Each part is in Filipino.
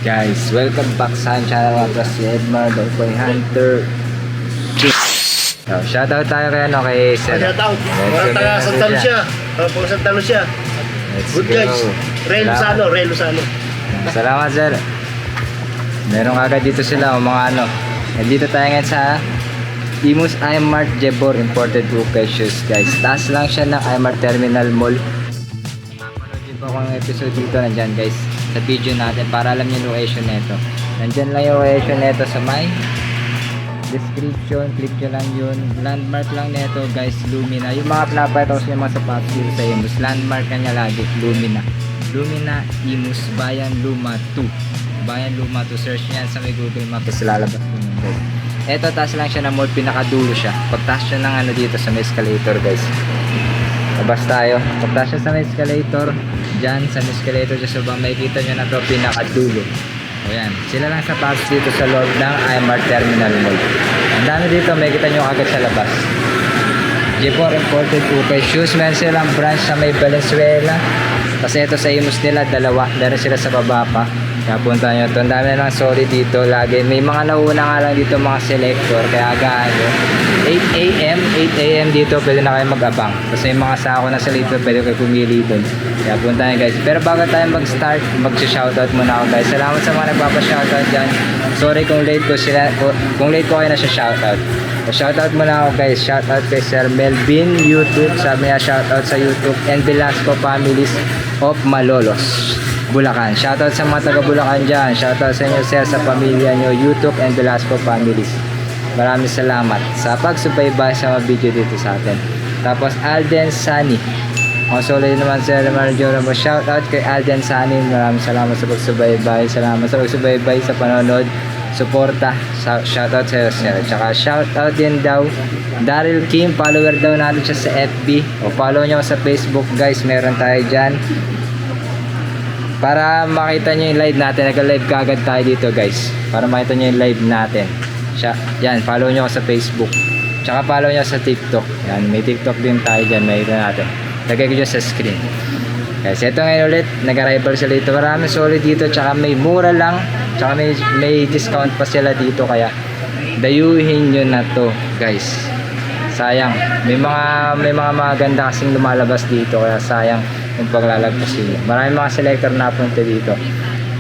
Guys, welcome back sa channel ko, si Edmar, the Boy Hunter. So, shoutout tayo kay Sir. Shoutout. Mga taga Santa Lucia. Mga Santa Lucia. Good guys. Ray Luzano. Salamat, Sir. Meron agad dito sila, mga Nandito tayo ngayon sa Imus iMart Jebor Imported Hookah Shoes, guys. Taas lang siya ng iMart Terminal Mall. Mapanood din po akong episode dito, nandyan guys, sa video natin para alam niyo yung location nito. Nandyan lang yung location nito sa may description, click nyo lang yun. Landmark lang nito guys, Lumina. Yung mga pinapaytos nyo mga sapatos dito sa Imus, landmark kanya lagi, Lumina Imus Bayan Luma 2. Bayan Luma 2, search nyan sa may Google Maps, lalabas ko yun guys. Eto, taas lang siya ng mall, pinakadulo siya. Pagtaas siya ng dito sa may escalator guys, labas tayo. Pagtaas siya sa may escalator, dyan sa may escalator dyan sa bang, makikita nyo na to, pinakadulo. O yan, sila lang sapatos dito sa loob ng iMart Terminal Mall. Ang dami dito, makikita nyo agad sa labas. Jebor Imported Hookah Shoes. Meron silang branch sa may Valenzuela. Kasi ito sa Imus nila, dalawa. Meron sila sa baba pa. Kaya punta nyo ito. Ang dami na lang solid dito. Lagi. May mga nauna nga lang dito mga selector. Kaya agaan nyo. 8 a.m. dito pwede na kayo mag-abang. Kasi yung mga sako na sa dito pwede kayo pumili doon. Kaya punta nyo guys. Pero bago tayo mag-start, mag-shoutout muna ako guys. Salamat sa mga nagpapa-shoutout dyan. Sorry kung late ko kayo na siya shoutout. Shoutout muna ako guys. Shoutout kay Sir Melvin YouTube. Sabi niya shoutout sa YouTube. And Velasco Families of Malolos, Bulacan. Shoutout sa mga taga Bulacan dyan. Shoutout sa inyo sir, sa pamilya nyo, YouTube and Velasco Families. Maraming salamat sa pagsubaybay sa mga video dito sa atin. Tapos Alden Sani, ang solid naman sir, shoutout kay Alden Sani. Maraming salamat sa pagsubaybay. Salamat sa pagsubaybay sa panonood, suporta. Shoutout sa iyo sir. Tsaka shoutout din daw Daryl Kim, follower daw natin siya sa FB. O follow nyo sa Facebook guys, meron tayo dyan. Para makita nyo yung live natin, nag-live kagad tayo dito guys. Para makita nyo yung live natin. Yan, follow nyo sa Facebook. Tsaka follow nyo sa TikTok. Yan, may TikTok din tayo dyan, makita natin. Lagay ko dyan sa screen. Guys, ito ngayon ulit, nag-arrival sila dito. Maraming solid dito, tsaka may mura lang. Tsaka may discount pa sila dito. Kaya dayuhin nyo na to guys. Sayang, may mga maganda kasing lumalabas dito. Kaya sayang yung paglalagpas nyo. Maraming mga selector na punta dito.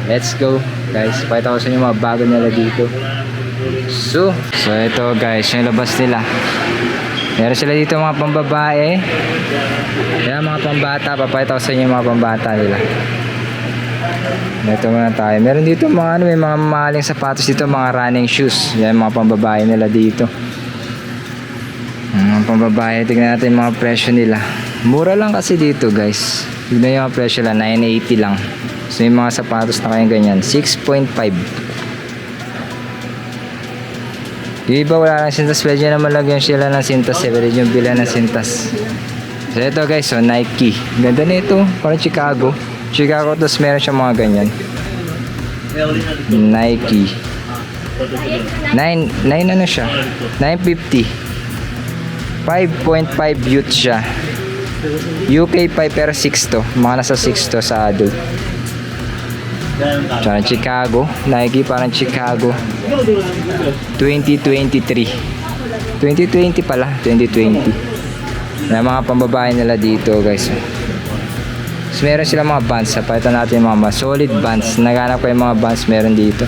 Let's go guys, pakita ko sa inyo mga bago nila dito. So ito guys, yung labas nila. Meron sila dito mga pambabae. Kaya mga pambata, papakita ko sa inyo mga pambata nila. Ito muna tayo. Meron dito mga may mga mamahaling sapatos dito, mga running shoes. Yan mga pambabae nila dito. Mga pambabae, tignan natin mga presyo nila. Mura lang kasi dito guys. Tignan yung mga presyo lang, 980 lang. So yung mga sapatos na kayong ganyan, 6.5. Yung iba wala lang sintas, pwede naman lagyan sila ng sintas. Pwede yung bilan ng sintas. So ito guys, so Nike. Ganda na ito, parang Chicago. Tapos meron siya mga ganyan. Nike. 9 ano siya? 950. 5.5 youth siya. UK 5 pero 6 to. Mga nasa 6 to sa adult. Parang Chicago. Nike parang Chicago 2023. 2020 pala. 2020. Na mga pambabae nila dito guys. So, meron sila mga bands. Pakita natin yung mga solid bands. Naghanap ko yung mga bands meron dito.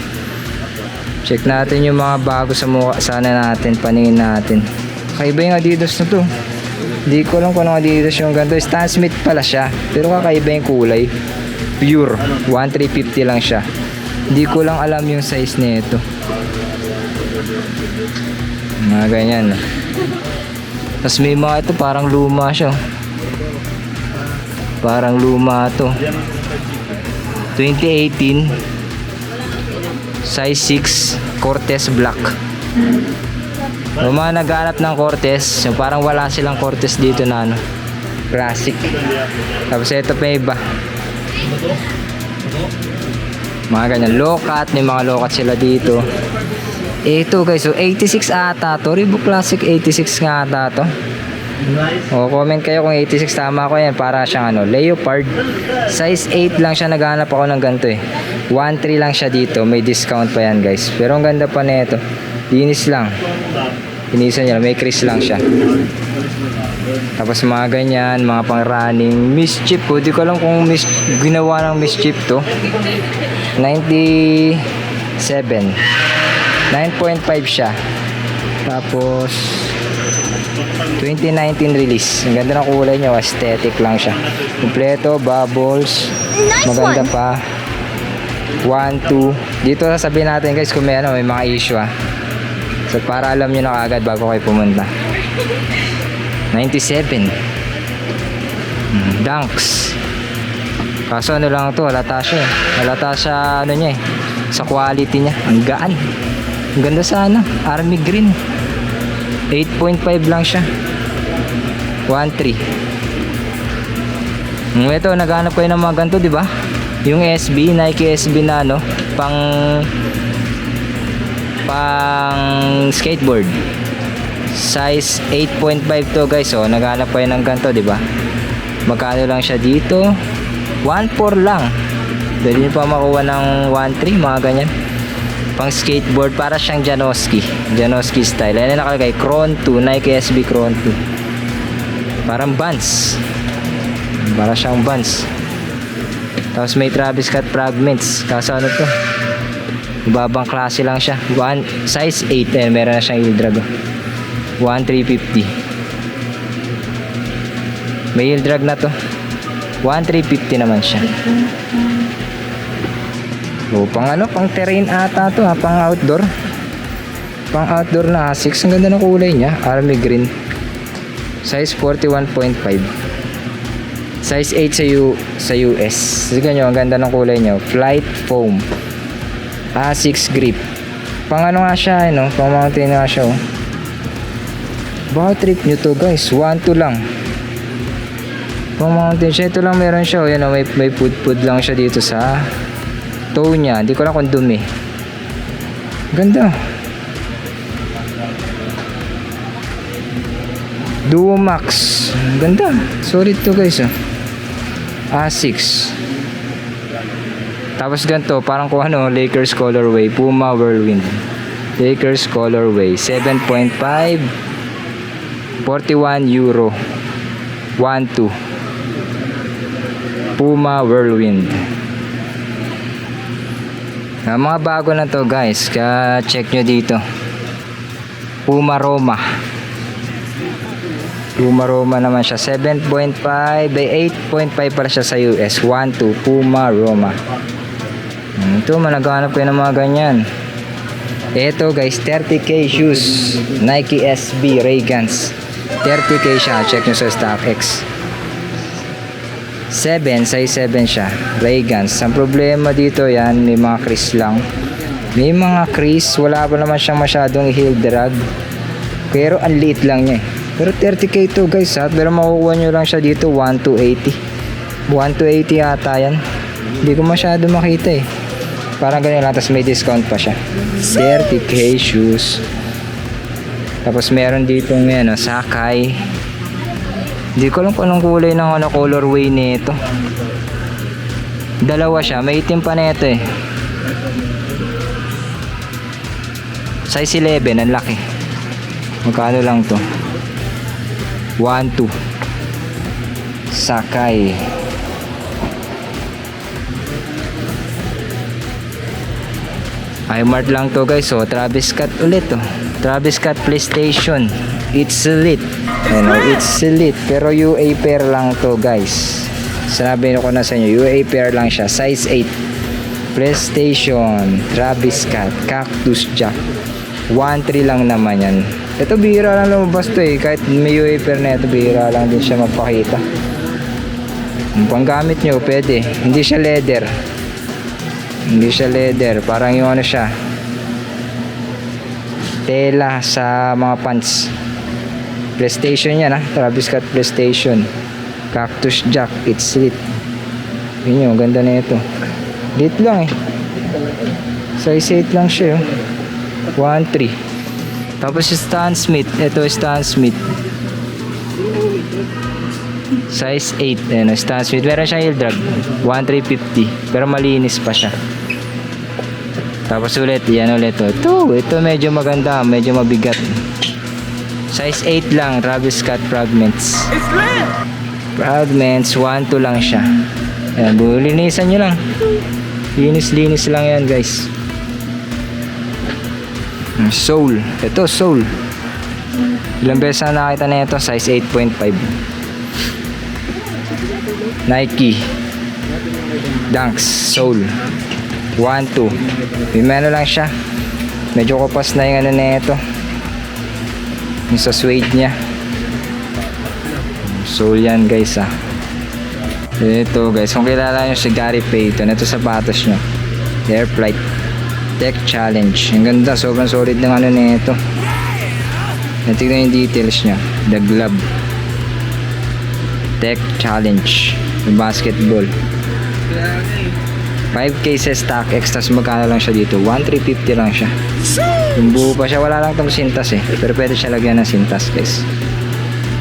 Check natin yung mga bago sa mukha. Sana natin, paningin natin. Kakaiba yung Adidas na to. Hindi ko lang kung anong Adidas yung ganito. Stan Smith pala siya. Pero kakaiba yung kulay. Pure. 1,350 lang siya. Hindi ko lang alam yung size nito. Mga ganyan. Tapos may mga ito parang luma siya. Parang luma to. 2018. Size 6. Cortez Black. Yung mga naghanap ng Cortez, yung parang wala silang Cortez dito na classic. Tapos ito pa iba. Mga ganyan, low-cut. May mga low-cut sila dito. Ito guys, so 86 ata to. Reebok Classic 86 nga ata to. O, comment kayo kung 86 tama ko yan. Para siyang ano, leopard. Size 8 lang siya. Naghahanap ako ng ganito eh. 1.3 lang siya dito. May discount pa yan guys. Pero ang ganda pa nito. Linis lang. Linisan niya. May crease lang siya. Tapos mga ganyan. Mga pang running. Mischief ko. Di ko alam kung ginawa ng mischief to. 97. 9.5 siya. Tapos 2019 release. Ang ganda ng kulay niya, aesthetic lang siya. Kompleto, bubbles. Maganda pa. 1, 2. Dito sasabihin natin guys kung may mga issue So para alam niyo na kaagad bago kayo pumunta. 97. Dunks. Kaso ano lang to, halata siya eh. Halata siya niya eh. Sa quality niya. Ang gaan. Ang ganda sa army green. 8.5 lang siya. 1.3. Ito, naghanap ko yun ng mga ganito, di ba? Yung SB, Nike SB na pang skateboard. Size 8.5 to guys. So, naghanap ko yun ng ganito, di ba? Magkano lang siya dito? 1.4 lang. Pwede nyo pa makuha ng 1.3, mga ganyan. Pang skateboard, para siyang Janoski style. Ayan na nakalagay, Cron 2, Nike SB Cron 2. Parang Vans. Para siyang Vans. Tapos may Travis Scott fragments. Kaso ano to? Ibabang klase lang siya. Size 8. Ayan, meron na siyang heel drag. 1,350. May heel drag na to. 1,350 naman siya. Pang terrain ata to pang outdoor. Pang outdoor na Asics. Ang ganda ng kulay niya, army green. Size 41.5. Size 8 sa US. Sige nyo, ang ganda ng kulay niya. Flight foam. Asics grip. Pang nga siya, pang mountain nga siya. Baka trip nyo to guys. 1.2 lang. Pang mountain siya. Ito lang meron siya. May pud lang siya dito sa toe niya. Hindi ko lang kung dumi. Ganda. Duo Max. Ganda. Solid to guys. Asics. Tapos ganito. Parang kung Lakers colorway. Puma Whirlwind. Lakers colorway. 7.5. 41 euro. 1.2. Puma Whirlwind. Mga bago na to guys, check nyo dito. Puma Roma naman siya. 7.5 by 8.5 para siya sa US. 1.2 Puma Roma. Ito, managhanap kayo ng mga ganyan. Ito guys, 30k shoes. Nike SB Ray-Gans. 30k siya. Check nyo sa StockX. 7, size 7 siya. Ray-Gans. Ang problema dito yan, may mga crease lang. May mga crease. Wala pa naman siyang masyadong heel drag. Pero ang liit lang niya eh. Pero 30k to guys pero makukuha nyo lang siya dito 1,280. 1,280 ata yan. Hindi ko masyado makita eh. Parang ganyan lang. Tapos may discount pa siya. 30k shoes. Tapos meron dito Sakai. Hindi ko alam kung anong kulay ng colorway nito. Dalawa siya. May itim pa nito eh. Size 11. Ang laki. Magkano lang to? 1.2. Sakai. iMart lang to guys. Travis Scott ulit Travis Scott PlayStation. It's lit. It's lit. Pero UA pair lang to guys. Sinabi ko na sa inyo, UA pair lang siya. Size 8. PlayStation. Travis Scott. Cactus Jack. 1.3 lang naman yan. Ito bihira lang lumabas to eh. Kahit may UA pair na ito, bihira lang din siya magpakita. Ang panggamit nyo, pwede. Hindi siya leather. Parang yung siya, tela sa mga pants. PlayStation yan Travis Scott PlayStation. Cactus Jack. It's lit. Yun yung ganda na ito. Lit lang eh. Size 8 lang siya 1.3. Tapos Stan Smith. Ito Stan Smith. Size 8. Ayan, Stan Smith. Meron siyang heel drag. 1,350. Pero malinis pa siya. Tapos ulit, yan ulit. Ito medyo maganda. Medyo mabigat. Size 8 lang. Travis Scott Fragments. Fragments. 1,2 lang siya. Ayan, linisan nyo lang. Linis lang yan, guys. Soul. Ito, Soul. Ilang beses na nakita na ito? Size 8.5. Nike Dunks Soul 1,2. Pimeno lang siya. Medyo kupas na yung ano na ito, yung sa suede nya. Soul yan, guys, ah. Ito, guys, kung kilala nyo si Gary Payton, ito sapatos nyo, Air Flight Tech Challenge. Ang ganda, sobrang solid ng ano na ito. Tignan yung details nya. The glove Tech Challenge, yung basketball. 5K sa stock extras. Magkano lang siya dito? 1,350 lang siya. Yung buo pa siya, wala lang itong sintas eh, pero pwede siya lagyan ng sintas, guys.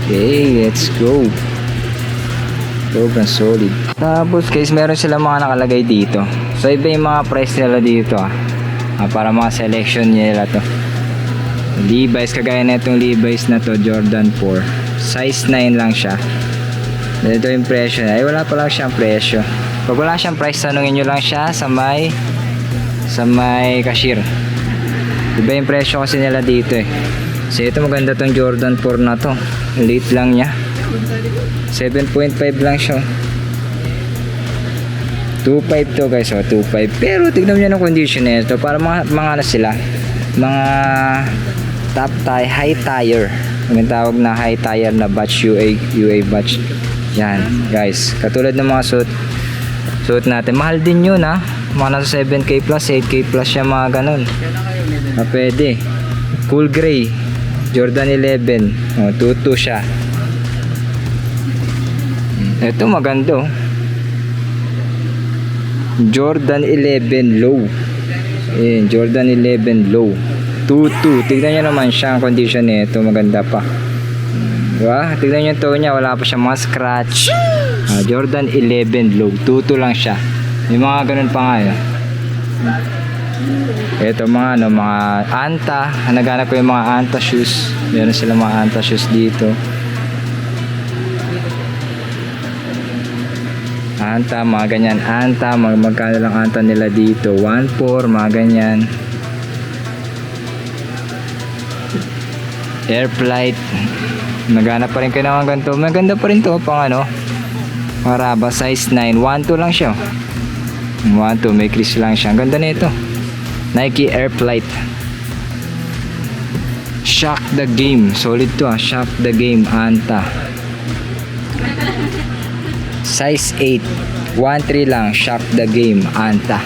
Okay, let's go. Sobrang solid. Tapos, guys, meron sila mga nakalagay dito. So iba yung mga price nila dito, para mga selection nila to. Levi's, kagaya na itong Levi's na to, Jordan 4, size 9 lang siya. Ito yung presyo. Ay, wala pa lang siyang presyo. Pag wala siyang price, tanungin nyo lang siya sa may cashier. Iba yung presyo kasi nila dito eh. So ito, maganda tong Jordan 4 na to. Late lang niya. 7.5 lang siya. 2.5 to, guys. 2.5. Pero tignan nyo ng condition nito. Para mga ano sila, mga top tire, high tire. Yung tawag na high tire na batch, UA batch. Yan, guys. Katulad ng mga suit natin. Mahal din yun, ha. Mga nasa 7K plus, 8K plus siya, mga ganun. Pwede. Cool gray. Jordan 11. 2.2 siya. Ito maganda, oh. Jordan 11 low. Ayan, Jordan 11 low. 2.2. Tignan nyo naman siya ang condition nito. Maganda pa. Diba? Tignan nyo yung toe niya. Wala pa siya mga scratch. Jordan 11 low. 2.2 lang siya. Yung mga ganun pa nga yun. Ito mga mga Anta. Naghanap ko yung mga Anta shoes. Meron sila mga Anta shoes dito. Anta, mga ganyan. Anta, magkano lang Anta nila dito? 1.4, mga ganyan. Air Flight. Naghanap pa rin kayo ng ganito. Maganda pa rin to, pang ano, maraba, size 9. 1.2 lang siya. 1.2, may crease lang siya. Ang ganda na ito. Nike Air Flight. Shock the Game. Solid to, Shock the Game, Anta. Size 8. 1.3 lang. Shock the Game, Anta.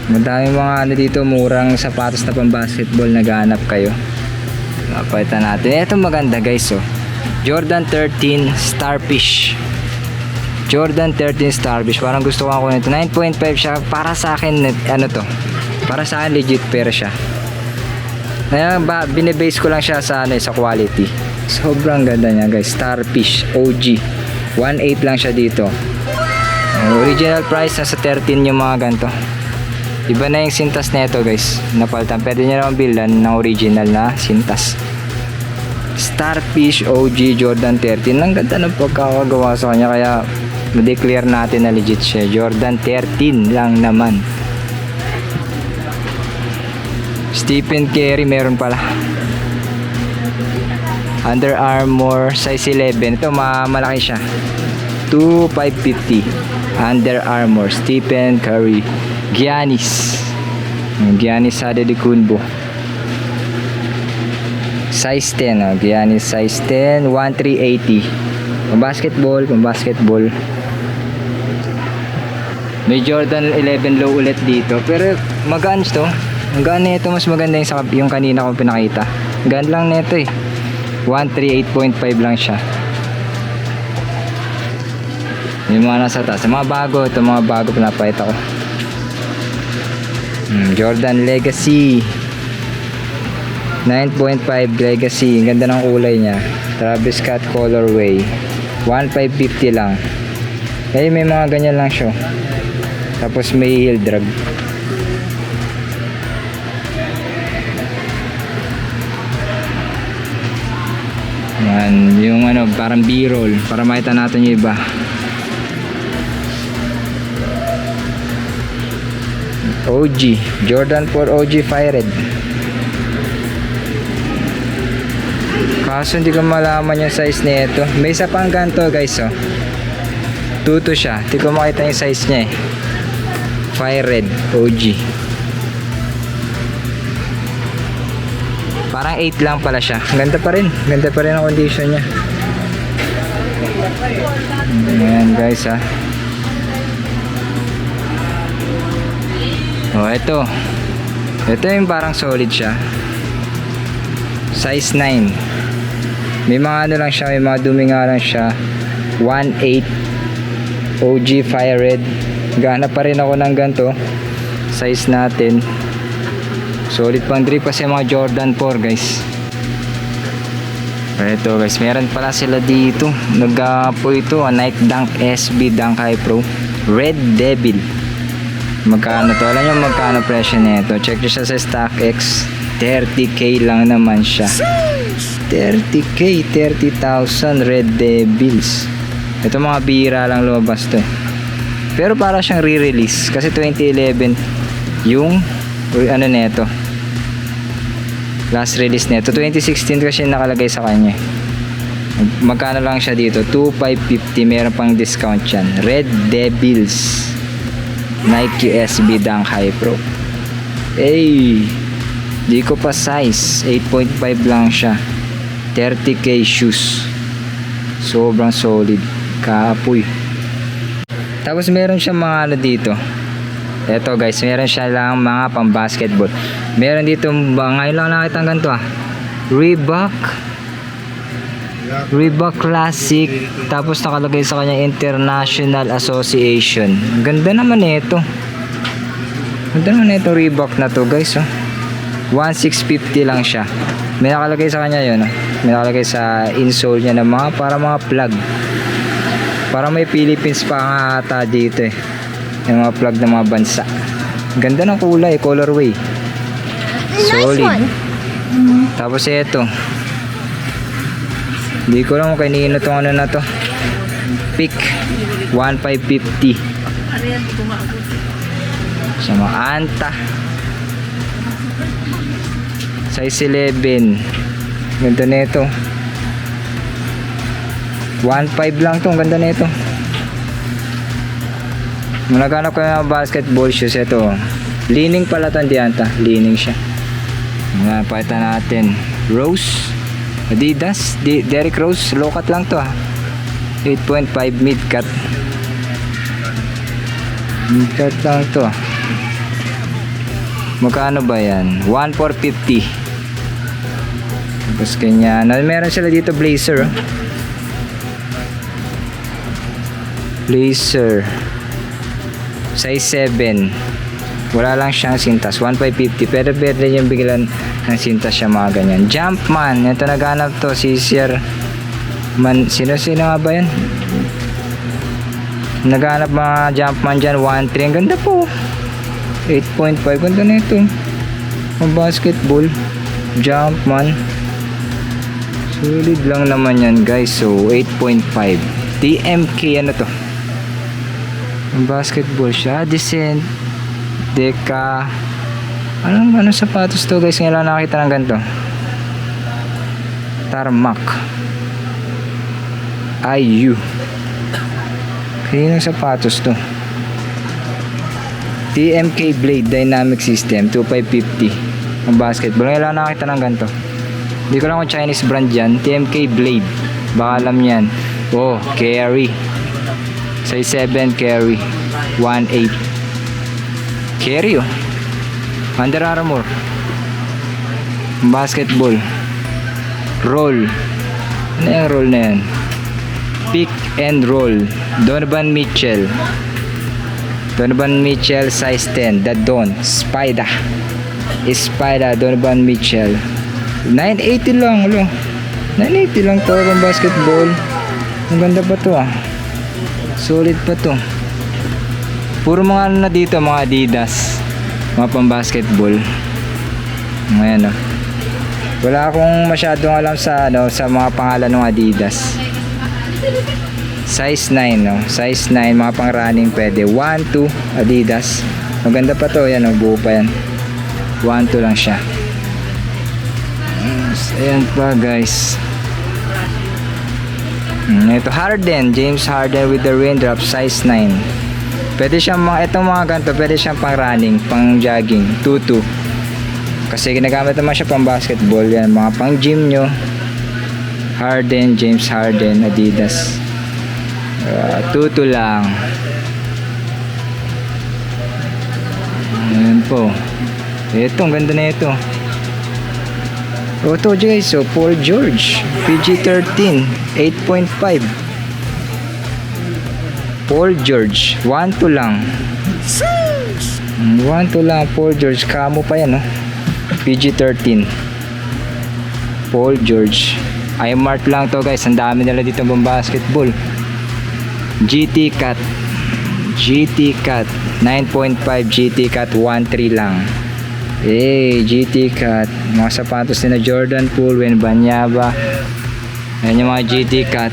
Madami mga ano dito, murang sapatos na pang basketball, naghanap kayo. Napalitan natin. Ito maganda, guys, Jordan 13 Starfish. Jordan 13 Starfish. Parang gusto ko ako nito. 9.5 siya. Para sa akin, ano to? Para sa akin, legit pero siya. Kaya binibase ko lang siya sa sa quality. Sobrang ganda niya, guys. Starfish OG. 1.8 lang siya dito. Original price nasa 13 yung mga ganito. Iba na yung sintas nito, guys. Napalitan. Pwede nyo naman bilhan ng original na sintas. Starfish OG Jordan 13. Ang ganda ng pagkakagawa sa kanya. Kaya ma-declare natin na legit siya. Jordan 13 lang naman. Stephen Curry meron pala. Under Armour size 11. Ito malaki siya. 2,550. Under Armour Stephen Curry. Giannis Adetokounmpo. Size 10, Giannis size 10, 1,380. Pang basketball. May Jordan 11 low ulit dito. Pero magaan to. Ang gaan nito, mas maganda yung kanina kong pinakita. Gaan lang nito 1,308.5 lang siya. Yung mga nasa taas. Mga bago pinapakita ko. Jordan Legacy. 9.5 Legacy. Ang ganda ng kulay niya. Travis Scott colorway. 1,550 lang. Eh, may mga ganyan lang siya. Tapos may heel drag. Yan, yung ano, parang B-roll para makita natin yung iba. OG, Jordan 4 OG Fire Red. Kaso hindi ko malaman yung size nito. May isa pang ganito guys, oh. Tuto siya. Hindi ko makita yung size niya eh. Fire Red OG. Parang 8 lang pala siya. Ganda pa rin. Ganda pa rin ang condition niya. Ayan guys ha. Oh, ito. Ito yung parang solid siya. Size 9. May mga ano lang siya. May mga dumi nga lang siya. 1.8 OG Fire Red. Gana pa rin ako ng ganito. Size natin. Solid pang drip kasi mga Jordan 4 guys. Ito guys, meron pala sila dito. Nag-po ito, Night Dunk SB Dunk High Pro Red Devil. Magkano to? Alam nyo magkano presyo nito? Check nyo siya sa StockX. 30k lang naman siya. 30k, 30,000 Red Devils. Ito mga bira lang lumabas to eh. Pero para siyang re-release kasi 2011 yung ano nito. Last release nito 2016 kasi nakalagay sa kanya. Magkano lang siya dito? 2,550. Meron pang discount yan. Red Devils Nike SB Dunk High Pro. Di ko pa size. 8.5 lang siya. 30k shoes. Sobrang solid. Kaapoy. Tapos meron siya mga ano dito. Eto guys, meron siya lang mga pang basketball. Meron dito, ngayon lang nakita ang ganito Reebok Classic. Tapos nakalagay sa kanya International Association. Ganda naman ito. Ganda naman ito Reebok na to guys. 1,650 lang siya. May nakalagay sa kanya yun. May nakalagay sa insole niya na para mga plug. Para may Philippines pa nga ata dito eh. Yung mga plug ng mga bansa. Ganda ng kulay, colorway. Solid. Tapos ito. Hindi ko lang kung kanino itong ano na to. Pick 1,550. Sa mga Anta. Size 11. Ganda na ito. 1,500 lang to. Ganda na ito. Naghanap ko ng basketball shoes. Ito. Leaning pala ito. Hindi Anta. Leaning siya. Pakita natin. Rose. Adidas. Derrick Rose. Low cut lang to 8.5 mid cut. Mid cut lang to Magkano ba yan? 1,450. Tapos kanya. Meron sila dito blazer. Blazer. Size 7. Wala lang siyang sintas. 1,550. Pero pwede yung biglan ng sintas siya mga ganyan. Jumpman. Ito naghanap to. Si Sir Man. Sino nga ba yan? Naghanap mga Jumpman dyan. 1,3. Ang ganda po. 8.5. Ganda na ito. Ang basketball. Jumpman. Solid lang naman yan guys. So 8.5. TMK ano to? Ang basketball siya. Decent. Deka. Anong sapatos to guys? Ngayon lang nakita ng ganito. Tarmac. IU. Kaya sapatos to. TMK Blade Dynamic System 2,550. Ang basketball. Ngayon lang nakita ng ganito. Hindi ko lang kung Chinese brand yan. TMK Blade. Baka alam yan. Oh, Carry. Size 7 Carry. 1,800. Carry Under Armour. Basketball. Roll. Ano yung roll na yan? Pick and roll. Donovan Mitchell. Donovan Mitchell size 10. The Don. Spider. Donovan Mitchell. 980 lang, lo. 980 lang to pang basketball. Ang ganda pa to ah. Solid pa to. Puro mga ano na dito, mga Adidas. Mga pang basketball. Ayan oh. Wala akong masyadong alam sa ano, sa mga pangalan ng Adidas. Size 9 no. Size 9 mga pang running pwede. 1, 2 Adidas. Maganda pa to, yan oh, buo pa yan. 1, 2 lang siya. Ayan pa guys. Ito Harden, James Harden with the raindrop, size 9. Pwede siyang mga, itong mga ganito, pwede siyang pang running, pang jogging, 2-2. Kasi ginagamit naman siya pang basketball, yan, mga pang gym nyo. Harden, James Harden, Adidas. 2-2 lang. Ayan po. Ito, ang ganda na ito. Ito guys, so Paul George, PG-13, 8.5. Paul George, 1-2 lang. 1-2 lang, Paul George. Kamo pa yan, no? PG-13. Paul George. I-mark lang to guys. Ang dami nila dito ng basketball. GT Cut. GT Cut. 9.5 GT Cut. 1-3 lang. GT Cut. Mga sapatos nila Jordan Poole, Wembanyama. Ayan yung mga GT Cut.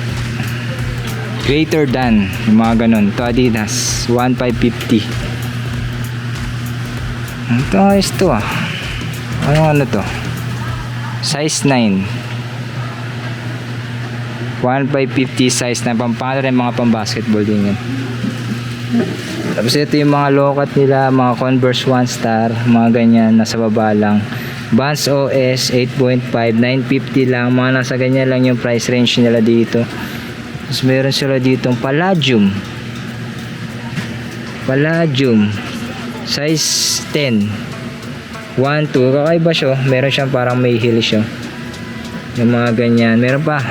Greater than. Yung mga ganun. Ito Adidas. 1,550. Ito ayos to ah. Ano to? Size 9. 1,550 size na pampano rin, mga pang basketball din yan. Tapos ito yung mga lokat nila, mga Converse One Star, mga ganyan, nasa baba lang. Vans OS 8.5, 950 lang, mga nasa ganyan lang yung price range nila dito. Tapos meron sila ditong Palladium. Palladium size 10. 1, 2, kakaiba siya. Meron siyang parang may heel siya. Yung mga ganyan. Meron pa.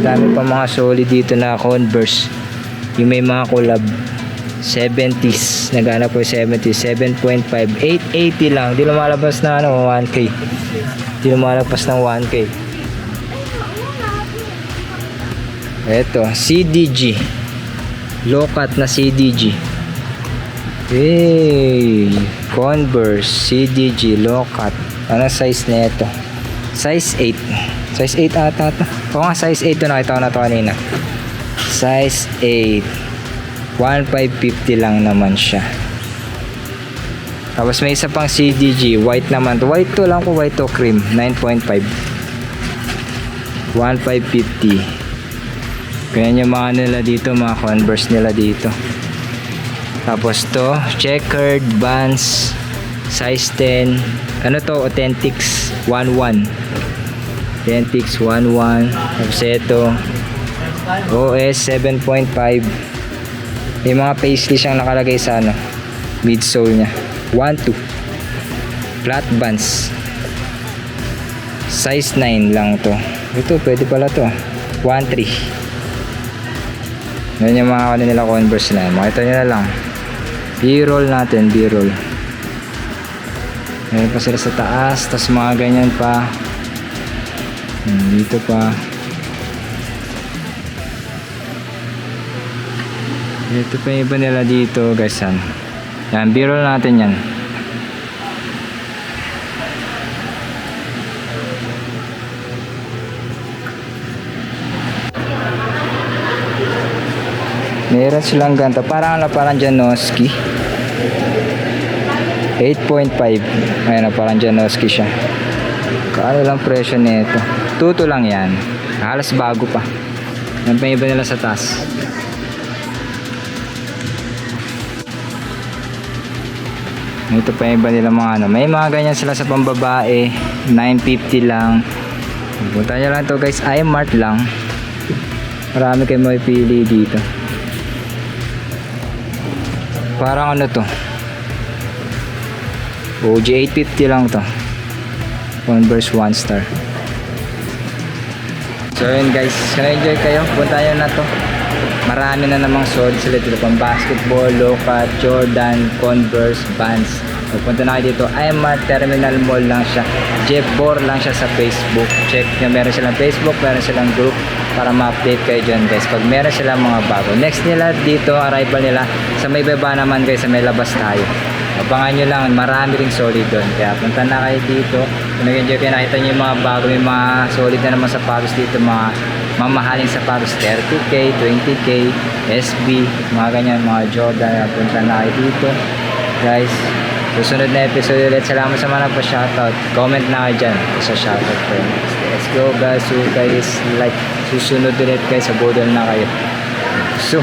Dami pa mga solid dito na Converse. Yung may mga collab. 70s. Nagana po 70s. 7.5. 880 lang. Di lumalabas na ano, 1K. Di lumalabas ng 1K. Eto. CDG. Low cut na CDG. Converse CDG low cut. Ano size na ito? Size 8. Size 8 ata ito. Oo nga, size 8 ito. Nakita ko na ito kanina. Size 8. 1,550 lang naman siya. Tapos may isa pang CDG. White naman to. White to lang po. White to cream. 9.5. 1,550. Ganyan yung mga nila dito. Mga Converse nila dito. Tapos to, checkered Vans size 10. Ano to? Authentics 11. Authentics 11. Tapos ito OS 7.5. May mga paisley siyang nakalagay sa ano, midsole nya. 1-2. Flat Vans size 9 lang to. Ito pwede pala to. 1-3. Yan yung mga kanila Converse na. Makita nyo na lang. B-roll natin, B-roll. Meron pa sila sa taas, tas mga ganyan pa. Dito pa. Ito pa yung iba nila dito, guys. Yan, B-roll natin yan. Meron silang ganito. Parang ano, parang Janoski. 8.5. Ayan, parang Janoski siya. Kaano lang presyo nito? 2 lang yan. Halos bago pa. Yan pa iba nila sa taas. Ito pa iba nila mga ano. May mga ganyan sila sa pambabae. 950 lang. Punta nyo lang to guys. I-Mart lang. Marami kayo mapipili dito. Parang ano to? OG 850 lang to. Converse One Star. So yun guys, kung enjoy kayo, punta nyo na to. Marami na namang solid sila dito. Pang basketball, low cut, Jordan, Converse, Vans. Pupunta na kayo dito. iMart Terminal Mall lang siya. Jebor lang siya sa Facebook. Check nyo. Meron silang Facebook, meron silang group para ma-update kayo dyan guys. Pag meron silang mga bago. Next nila dito, arrival nila sa may baba naman guys, sa may labas tayo. Abangan nyo lang, marami ring solid doon. Kaya punta na kayo dito. Kung nag-enjoy kayo, nakita nyo yung mga bago, may mga solid na naman sapatos dito, mga mamahaling sapatos, 30k, 20k, SB, mga ganyan, mga Jordan. Punta na kayo dito guys. Susunod na episode ulit. Salamat sa mga nagpa-shoutout. Comment na kayo dyan sa shoutout ko. Let's go guys. So guys, like, susunod ulit guys, sa bodol na kayo. So